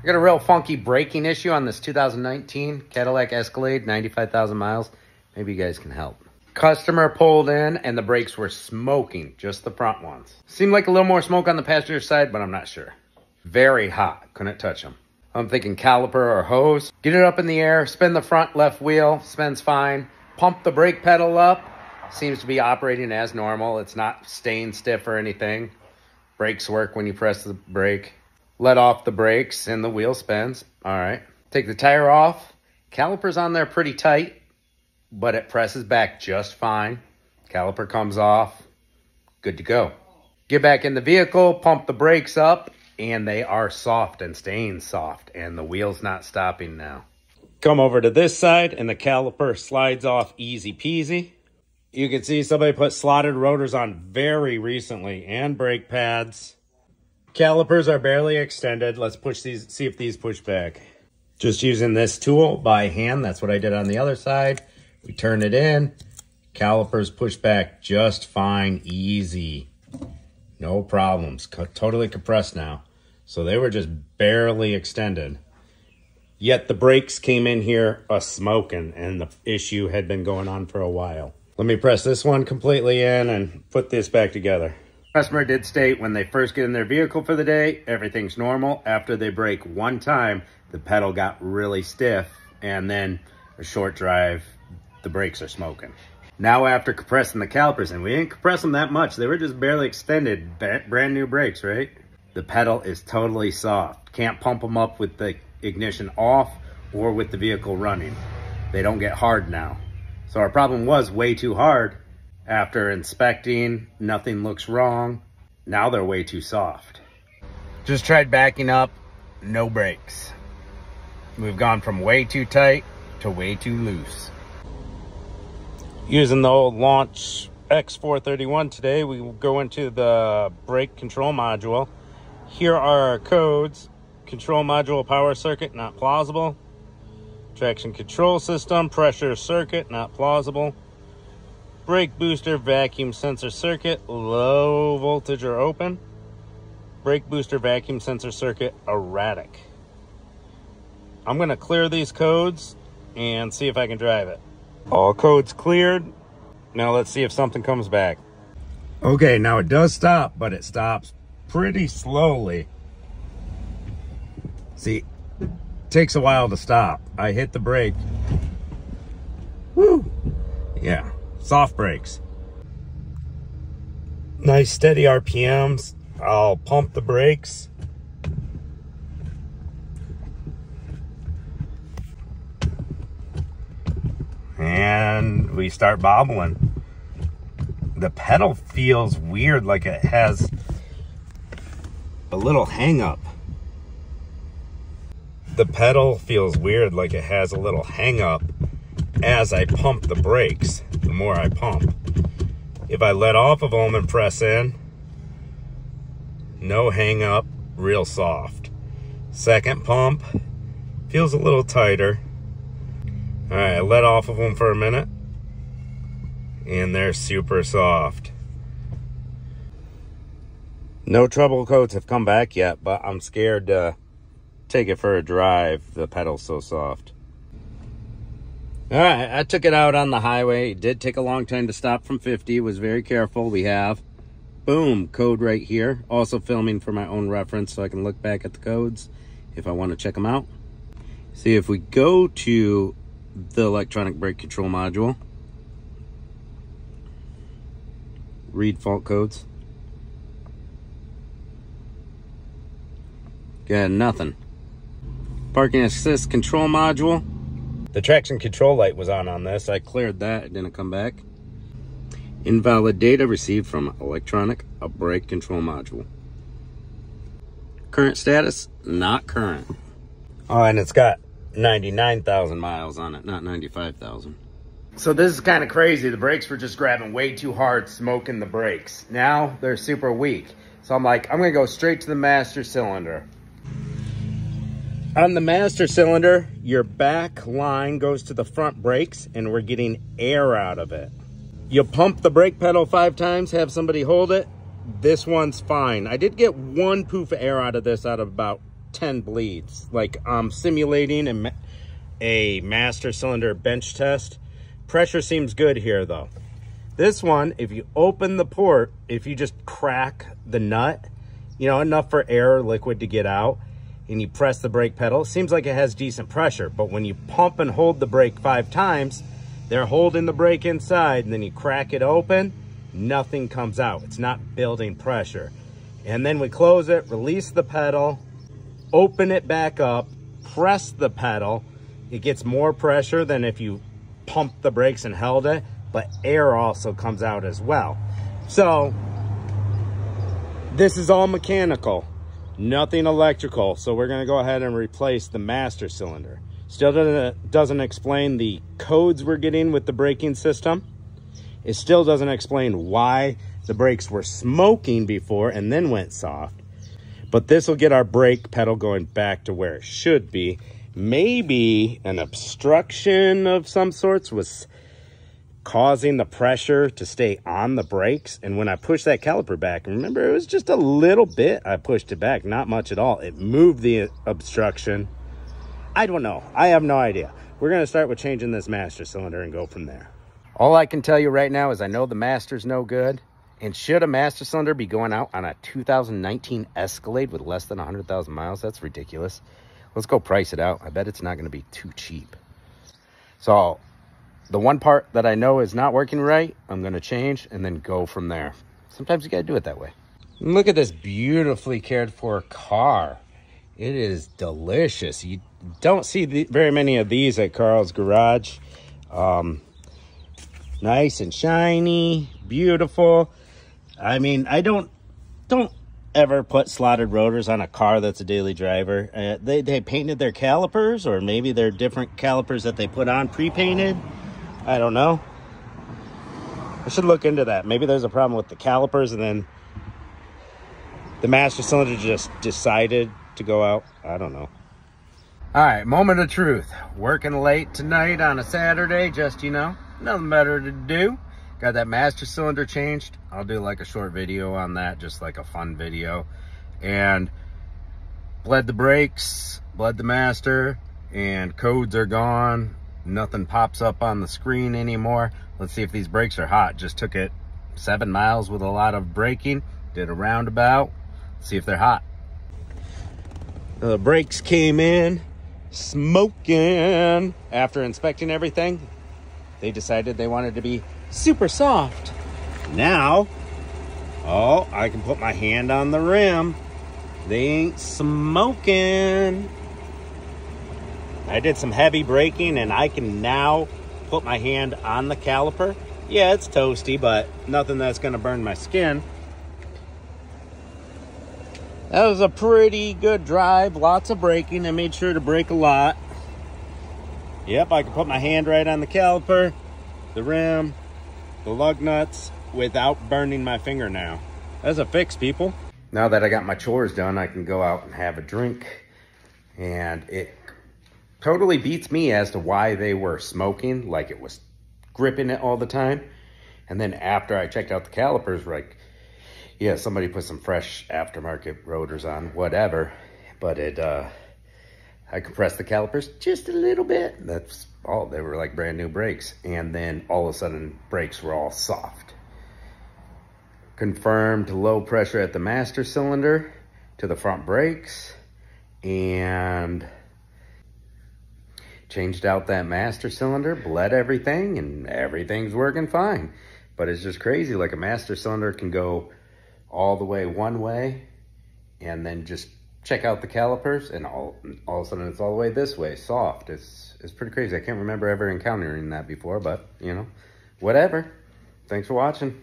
I got a real funky braking issue on this 2019 Cadillac Escalade, 95,000 miles. Maybe you guys can help. Customer pulled in and the brakes were smoking, just the front ones. Seemed like a little more smoke on the passenger side, but I'm not sure. Very hot, couldn't touch them. I'm thinking caliper or hose. Get it up in the air, spin the front left wheel, spins fine. Pump the brake pedal up, seems to be operating as normal. It's not staying stiff or anything. Brakes work when you press the brake. Let off the brakes and the wheel spins. All right. Take the tire off. Caliper's on there pretty tight, but it presses back just fine. Caliper comes off. Good to go. Get back in the vehicle, pump the brakes up, and they are soft and staying soft, and the wheel's not stopping now. Come over to this side, and the caliper slides off easy peasy. You can see somebody put slotted rotors on very recently, and brake pads. Calipers are barely extended. Let's push these, see if these push back. Just using this tool by hand. That's what I did on the other side. We turn it in. Calipers push back just fine, easy. No problems. Totally compressed now. So they were just barely extended. Yet the brakes came in here a-smoking, and the issue had been going on for a while. Let me press this one completely in and put this back together. Customer did state when they first get in their vehicle for the day, everything's normal. After they brake one time, the pedal got really stiff, and then a short drive, the brakes are smoking. Now after compressing the calipers, and we didn't compress them that much, they were just barely extended, brand new brakes, right? The pedal is totally soft. Can't pump them up with the ignition off or with the vehicle running. They don't get hard now. So our problem was way too hard. After inspecting, nothing looks wrong. Now they're way too soft. Just tried backing up, no brakes. We've gone from way too tight to way too loose. Using the old Launch X431 today, we will go into the brake control module. Here are our codes. Control module power circuit, not plausible. Traction control system, pressure circuit, not plausible. Brake booster vacuum sensor circuit, low voltage or open. Brake booster vacuum sensor circuit, erratic. I'm going to clear these codes and see if I can drive it. All codes cleared. Now let's see if something comes back. Okay, now it does stop, but it stops pretty slowly. See, it takes a while to stop. I hit the brake. Woo! Yeah. Soft brakes. Nice steady RPMs. I'll pump the brakes. And we start bobbling. The pedal feels weird, like it has a little hang up. The pedal feels weird, like it has a little hang up as I pump the brakes. The more I pump, if I let off of them and press in, no hang up, real soft. Second pump feels a little tighter. All right, I let off of them for a minute and they're super soft. No trouble codes have come back yet, but I'm scared to take it for a drive. The pedal's so soft. All right, I took it out on the highway. It did take a long time to stop from 50. Was very careful. We have, boom, code right here. Also filming for my own reference so I can look back at the codes if I want to check them out. See, if we go to the electronic brake control module, read fault codes. Got nothing. Parking assist control module. The traction control light was on this. I cleared that. It didn't come back. Invalid data received from electronic brake control module. Current status, not current. Oh, and it's got 99,000 miles on it, not 95,000. So this is kind of crazy. The brakes were just grabbing way too hard, smoking the brakes. Now they're super weak. So I'm like, I'm going to go straight to the master cylinder. On the master cylinder, your back line goes to the front brakes and we're getting air out of it. You pump the brake pedal 5 times, have somebody hold it. This one's fine. I did get 1 poof of air out of this out of about 10 bleeds. Like I'm simulating a master cylinder bench test. Pressure seems good here though. This one, if you open the port, if you just crack the nut, you know, enough for air or liquid to get out, and you press the brake pedal, it seems like it has decent pressure. But when you pump and hold the brake 5 times, they're holding the brake inside, and then you crack it open, nothing comes out. It's not building pressure. And then we close it, release the pedal, open it back up, press the pedal. It gets more pressure than if you pumped the brakes and held it, but air also comes out as well. So this is all mechanical, nothing electrical. So we're gonna go ahead and replace the master cylinder. Still doesn't explain the codes we're getting with the braking system. It still doesn't explain why the brakes were smoking before and then went soft. But this will get our brake pedal going back to where it should be. Maybe an obstruction of some sorts was causing the pressure to stay on the brakes. And when I pushed that caliper back, remember, it was just a little bit I pushed it back, not much at all. It moved the obstruction. I don't know. I have no idea. We're going to start with changing this master cylinder and go from there. All I can tell you right now is I know the master's no good. And should a master cylinder be going out on a 2019 Escalade with less than 100,000 miles? That's ridiculous. Let's go price it out. I bet it's not going to be too cheap. So the one part that I know is not working right, I'm going to change and then go from there. Sometimes you got to do it that way. Look at this beautifully cared for car. It is delicious. You don't see very many of these at Carl's Garage. Nice and shiny, beautiful. I mean, I don't ever put slotted rotors on a car that's a daily driver. They painted their calipers, or maybe they're different calipers that they put on pre-painted. I don't know. I should look into that. Maybe there's a problem with the calipers and then the master cylinder just decided to go out. I don't know. All right, moment of truth. Working late tonight on a Saturday, just, you know, nothing better to do. Got that master cylinder changed. I'll do like a short video on that, just like a fun video. And bled the brakes, bled the master, and codes are gone. Nothing pops up on the screen anymore. Let's see if these brakes are hot. Just took it 7 miles with a lot of braking. Did a roundabout. See if they're hot. The brakes came in smoking. After inspecting everything, they decided they wanted to be super soft. Now, oh, I can put my hand on the rim. They ain't smoking. I did some heavy braking and I can now put my hand on the caliper. Yeah, it's toasty, but nothing that's gonna burn my skin. That was a pretty good drive, lots of braking. I made sure to brake a lot. Yep, I can put my hand right on the caliper, the rim, the lug nuts without burning my finger now. That's a fix, people. Now that I got my chores done, I can go out and have a drink. And it totally beats me as to why they were smoking, like it was gripping it all the time. And then after I checked out the calipers, like, yeah, somebody put some fresh aftermarket rotors on, whatever. But I compressed the calipers just a little bit. That's all. They were like brand new brakes. And then all of a sudden, brakes were all soft. Confirmed low pressure at the master cylinder to the front brakes. And changed out that master cylinder, bled everything, and everything's working fine. But it's just crazy. Like a master cylinder can go all the way one way and then just check out the calipers and all of a sudden it's all the way this way, soft. It's pretty crazy. I can't remember ever encountering that before, but you know, whatever. Thanks for watching.